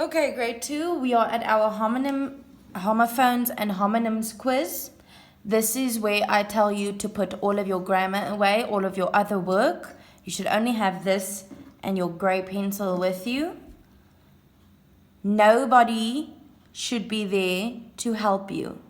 Okay, grade 2, we are at our homophones and homonyms quiz. This is where I tell you to put all of your grammar away, all of your other work. You should only have this and your grey pencil with you. Nobody should be there to help you.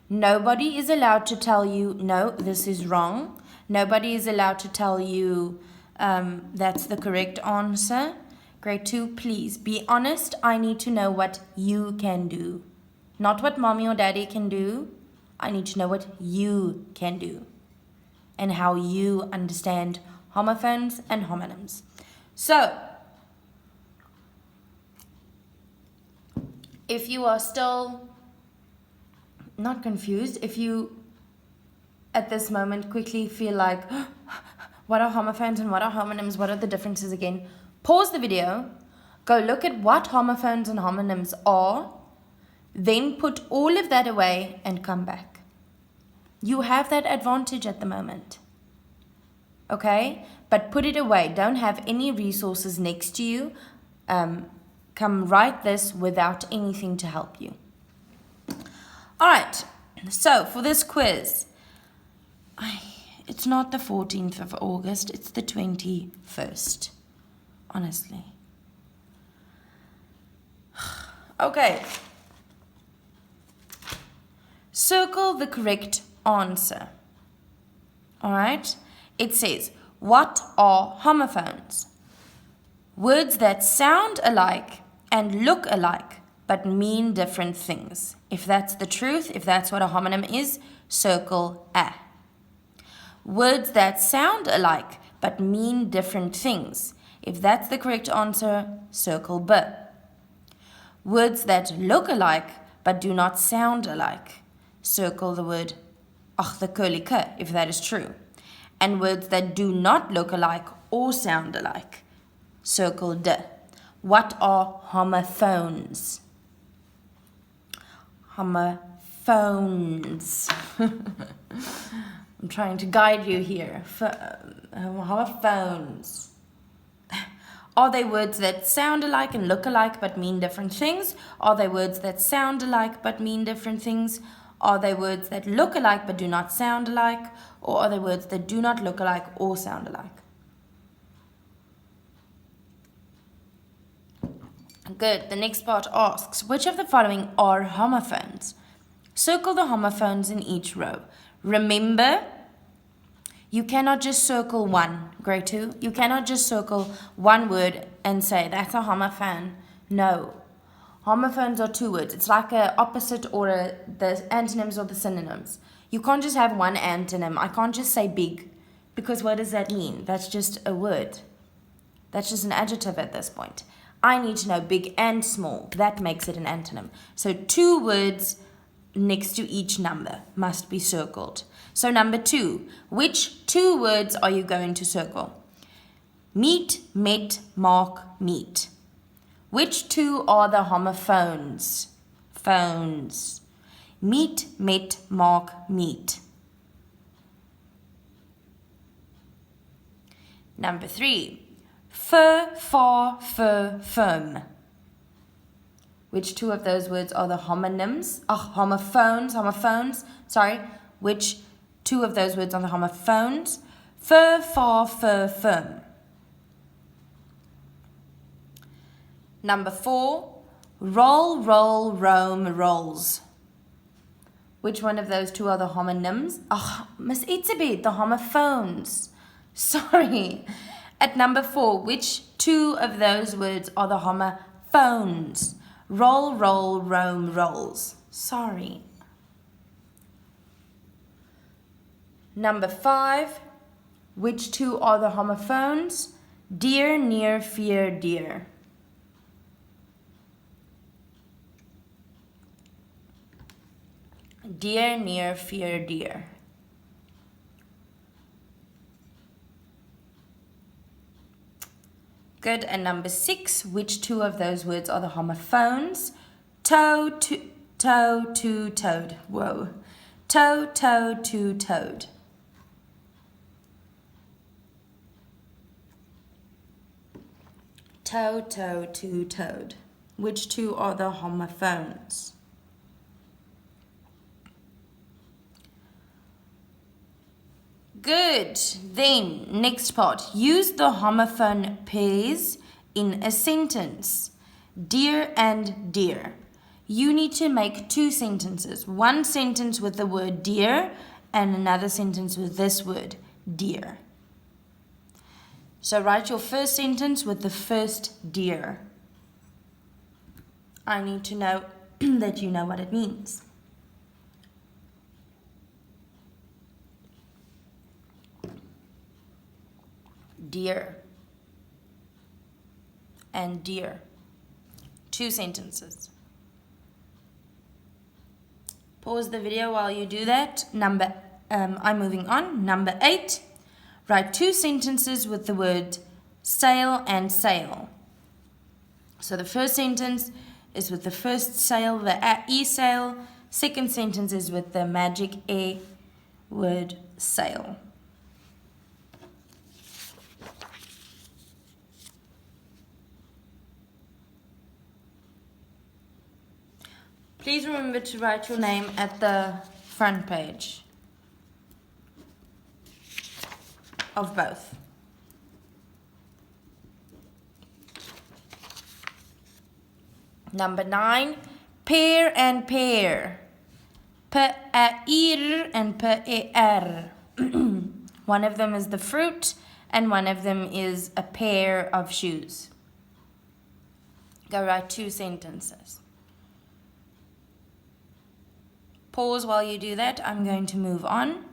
Nobody is allowed to tell you, no, this is wrong. Nobody is allowed to tell you that's the correct answer. Grade 2, please be honest. I need to know what you can do. Not what mommy or daddy can do. I need to know what you can do and how you understand homophones and homonyms. So, if you are still not confused, if you at this moment quickly feel like, what are homophones and what are homonyms? What are the differences again? Pause the video, go look at what homophones and homonyms are, then put all of that away and come back. You have that advantage at the moment. Okay? But put it away. Don't have any resources next to you. Come write this without anything to help you. All right. So for this quiz, it's not the 14th of August. It's the 21st. Honestly. Okay. Circle the correct answer. All right? It says, what are homophones? Words that sound alike and look alike but mean different things. If that's the truth, if that's what a homonym is, circle A. Words that sound alike but mean different things. If that's the correct answer, circle B. Words that look alike but do not sound alike, circle the word the curly K, if that is true. And words that do not look alike or sound alike, circle D. What are homophones? Homophones. I'm trying to guide you here. Homophones. Are they words that sound alike and look alike but mean different things? Are they words that sound alike but mean different things? Are they words that look alike but do not sound alike? Or are they words that do not look alike or sound alike? Good. The next part asks, which of the following are homophones? Circle the homophones in each row. Remember, you cannot just circle one, grade 2. You cannot just circle one word and say, that's a homophone. No. Homophones are two words. It's like an opposite or the antonyms or the synonyms. You can't just have one antonym. I can't just say big, because what does that mean? That's just a word. That's just an adjective at this point. I need to know big and small. That makes it an antonym. So 2 words next to each number must be circled. So number 2, which 2 words are you going to circle? Meet, met, mark, meet. Which 2 are the homophones? Phones. Meet, met, mark, meet. Number 3, fur, far, fur, firm. Which 2 of those words are the homonyms? Homophones. Sorry. Which 2 of those words are the homophones? Fur, far, fur, firm. Number 4, roll, roll, roam, rolls. Which one of those 2 are the homonyms? Miss Itzebeth, the homophones. Sorry. At number 4, which 2 of those words are the homophones? Roll, roll, roam, rolls. Sorry. Number 5, which 2 are the homophones? Dear, near, fear, dear. Dear, near, fear, dear. Good. And number 6, which 2 of those words are the homophones? Toe, to, toad. Whoa. Toe, to, toad. Toe, to, toad. Which two are the homophones? Good. Then, next part. Use the homophone pairs in a sentence. Dear and dear. You need to make two sentences. One sentence with the word dear and another sentence with this word, dear. So write your first sentence with the first dear. I need to know that you know what it means. Dear and dear. Two sentences. Pause the video while you do that. I'm moving on. Number 8. Write two sentences with the word sail and sail. So the first sentence is with the first sail, the e-sail. Second sentence is with the magic a word sail. Please remember to write your name at the front page of both. Number 9, pear and pear. P-a-ir and p-a-r. One of them is the fruit and one of them is a pair of shoes. Go write two sentences. Pause while you do that. I'm going to move on.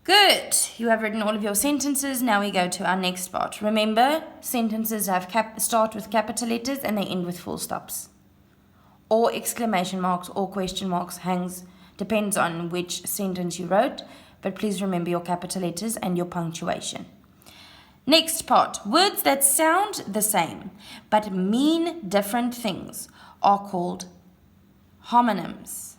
Good. You have written all of your sentences. Now we go to our next part. Remember, sentences have start with capital letters and they end with full stops. Or exclamation marks or question marks depends on which sentence you wrote. But please remember your capital letters and your punctuation. Next part. Words that sound the same but mean different things are called homonyms.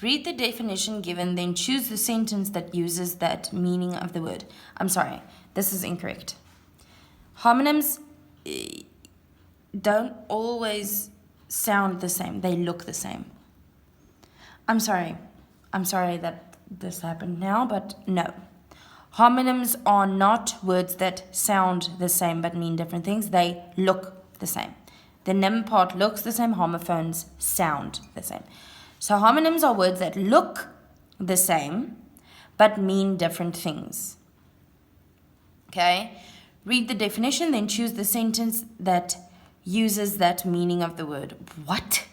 Read the definition given, then choose the sentence that uses that meaning of the word. I'm sorry, this is incorrect. Homonyms don't always sound the same. They look the same. I'm sorry that this happened now, but no. Homonyms are not words that sound the same but mean different things. They look the same. The nym part looks the same. Homophones sound the same. So homonyms are words that look the same but mean different things. Okay? Read the definition, then choose the sentence that uses that meaning of the word. What?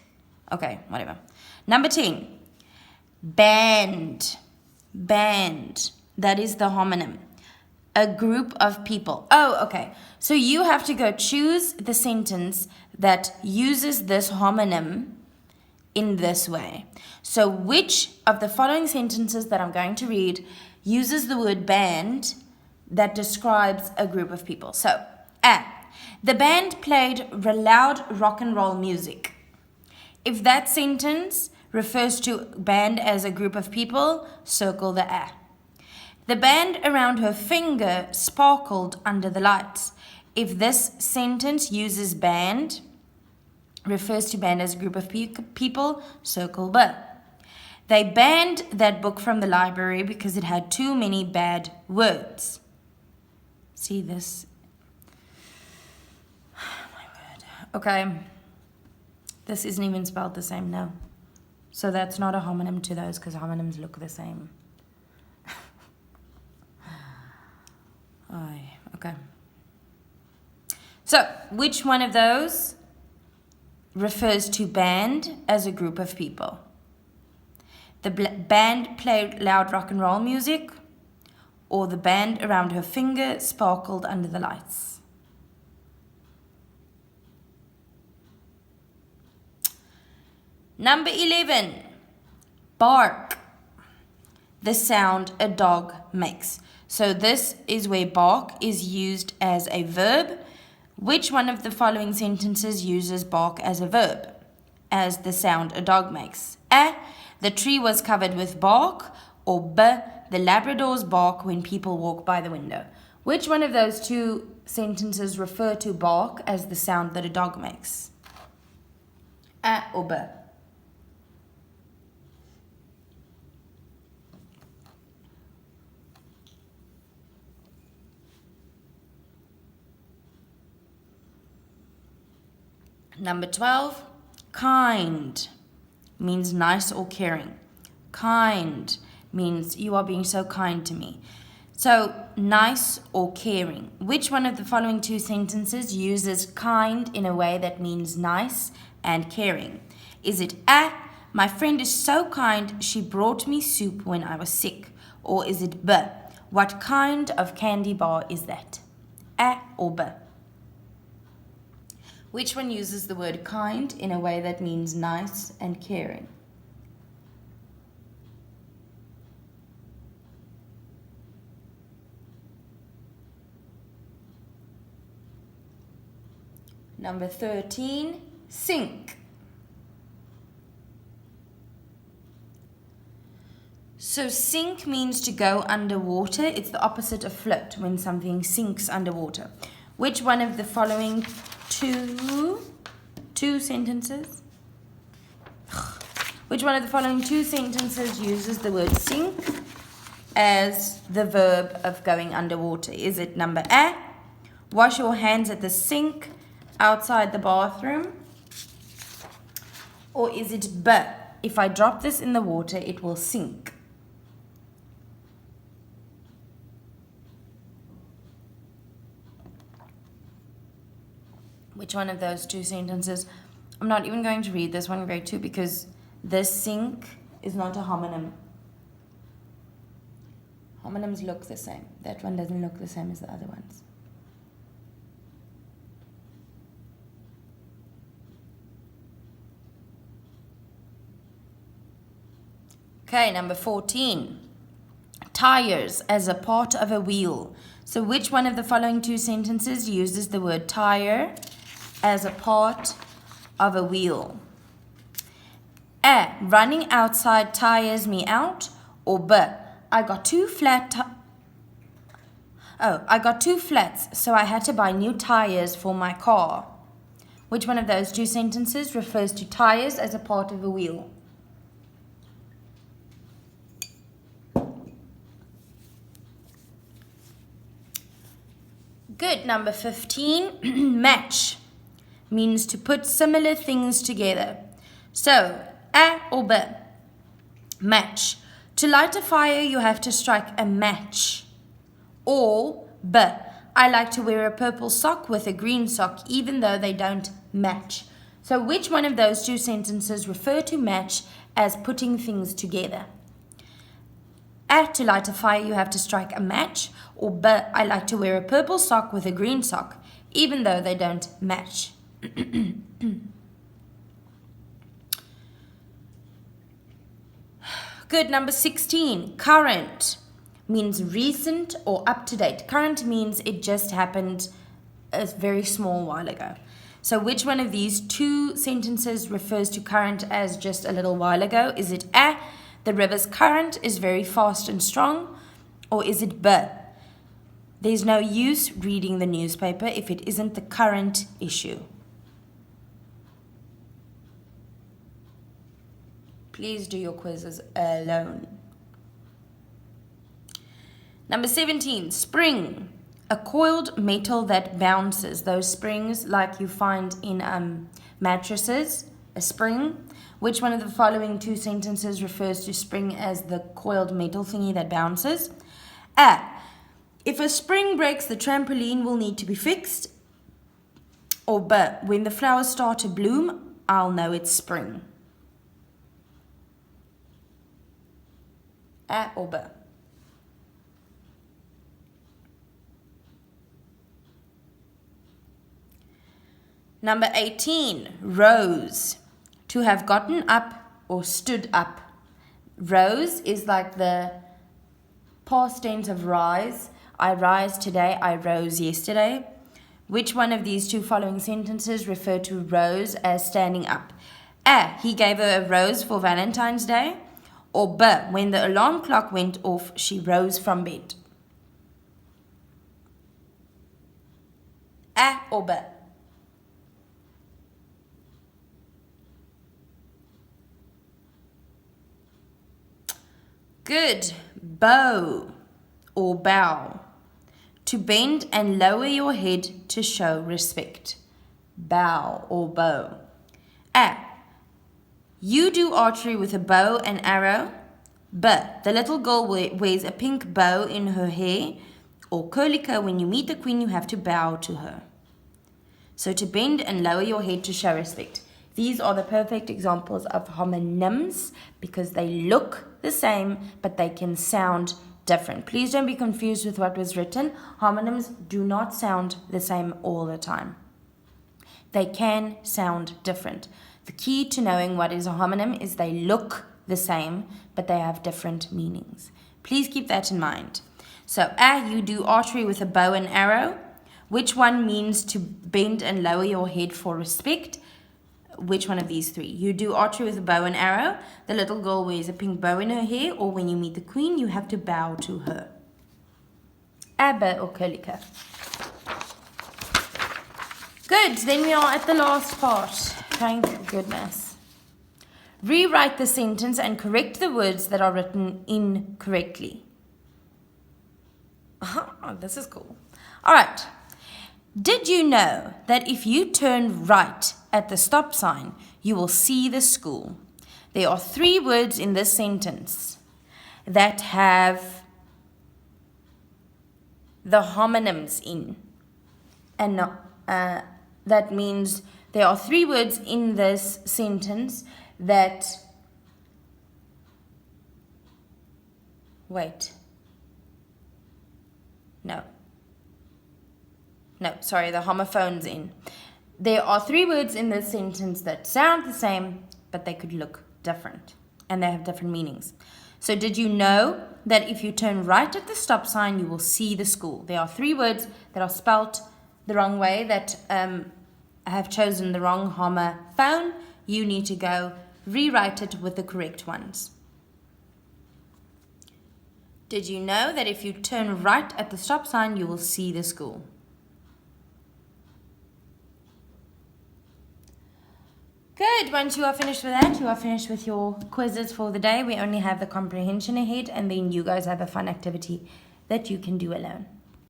Okay, whatever. Number 10. Band. Band. That is the homonym. A group of people. Oh, okay. So you have to go choose the sentence that uses this homonym in this way. So which of the following sentences that I'm going to read uses the word band that describes a group of people? So, A. The band played loud rock and roll music. If that sentence refers to band as a group of people, circle the A. The band around her finger sparkled under the lights. If this sentence uses band, refers to band as a group of people, circle B. They banned that book from the library because it had too many bad words. See this? My word. Okay. This isn't even spelled the same, no. So that's not a homonym to those because homonyms look the same. Okay. So, which one of those refers to band as a group of people? The band played loud rock and roll music, or the band around her finger sparkled under the lights? Number 11, bark. The sound a dog makes. So this is where bark is used as a verb. Which one of the following sentences uses bark as a verb, as the sound a dog makes? A, the tree was covered with bark, or B, the Labradors bark when people walk by the window. Which one of those two sentences refer to bark as the sound that a dog makes? A or B? Number 12, kind means nice or caring. Kind means you are being so kind to me. So, nice or caring. Which one of the following two sentences uses kind in a way that means nice and caring? Is it A, my friend is so kind, she brought me soup when I was sick? Or is it B, what kind of candy bar is that? A or B? Which one uses the word kind in a way that means nice and caring? Number 13, sink. So sink means to go underwater. It's the opposite of float, when something sinks underwater. Which one of the following two sentences? Which one of the following two sentences uses the word sink as the verb of going underwater? Is it number A, wash your hands at the sink outside the bathroom? Or is it B, if I drop this in the water, it will sink? Which one of those two sentences? I'm not even going to read this one in grade 2 because this sink is not a homonym. Homonyms look the same. That one doesn't look the same as the other ones. Okay, number 14. Tires as a part of a wheel. So which one of the following two sentences uses the word tire as a part of a wheel? A, running outside tires me out? Or B, I got two flats, so I had to buy new tires for my car. Which one of those two sentences refers to tires as a part of a wheel? Good. Number 15, match means to put similar things together. So, A or B? Match. To light a fire, you have to strike a match. Or B, I like to wear a purple sock with a green sock, even though they don't match. So, which one of those two sentences refer to match as putting things together? A, to light a fire, you have to strike a match. Or B, I like to wear a purple sock with a green sock, even though they don't match. Good. Number 16, current means recent or up to date. Current means it just happened a very small while ago. So which one of these two sentences refers to current as just a little while ago? Is it A, the river's current is very fast and strong? Or is it B, there's no use reading the newspaper if it isn't the current issue? Please do your quizzes alone. Number 17, spring. A coiled metal that bounces. Those springs like you find in mattresses, a spring. Which one of the following two sentences refers to spring as the coiled metal thingy that bounces? A, if a spring breaks, the trampoline will need to be fixed. Or B, when the flowers start to bloom, I'll know it's spring. A or B? Number 18, rose. To have gotten up or stood up. Rose is like the past tense of rise. I rise today, I rose yesterday. Which one of these two following sentences refer to rose as standing up? A, he gave her a rose for Valentine's Day. Or B, when the alarm clock went off, she rose from bed. A or B? Good. Bow or bow. To bend and lower your head to show respect. Bow or bow. A. You do archery with a bow and arrow. B. The little girl wears a pink bow in her hair. Or Kolika, when you meet the queen, you have to bow to her. So to bend and lower your head to show respect. These are the perfect examples of homonyms because they look the same, but they can sound different. Please don't be confused with what was written. Homonyms do not sound the same all the time. They can sound different. The key to knowing what is a homonym is they look the same, but they have different meanings. Please keep that in mind. So, A, you do archery with a bow and arrow. Which one means to bend and lower your head for respect? Which one of these three? You do archery with a bow and arrow. The little girl wears a pink bow in her hair. Or when you meet the queen, you have to bow to her. Abba or Kolika. Good, then we are at the last part. Thank goodness. Rewrite the sentence and correct the words that are written incorrectly. Oh, this is cool. All right. Did you know that if you turn right at the stop sign, you will see the school? There are 3 words in this sentence that have the homonyms in. And that means there are 3 words in this sentence that... Wait. No, sorry, the homophone's in. There are 3 words in this sentence that sound the same, but they could look different. And they have different meanings. So did you know that if you turn right at the stop sign, you will see the school? There are 3 words that are spelt the wrong way, that have chosen the wrong homophone. You need to go rewrite it with the correct ones. Did you know that if you turn right at the stop sign, you will see the school? Good. Once you are finished with that, you are finished with your quizzes for the day. We only have the comprehension ahead, and then you guys have a fun activity that you can do alone.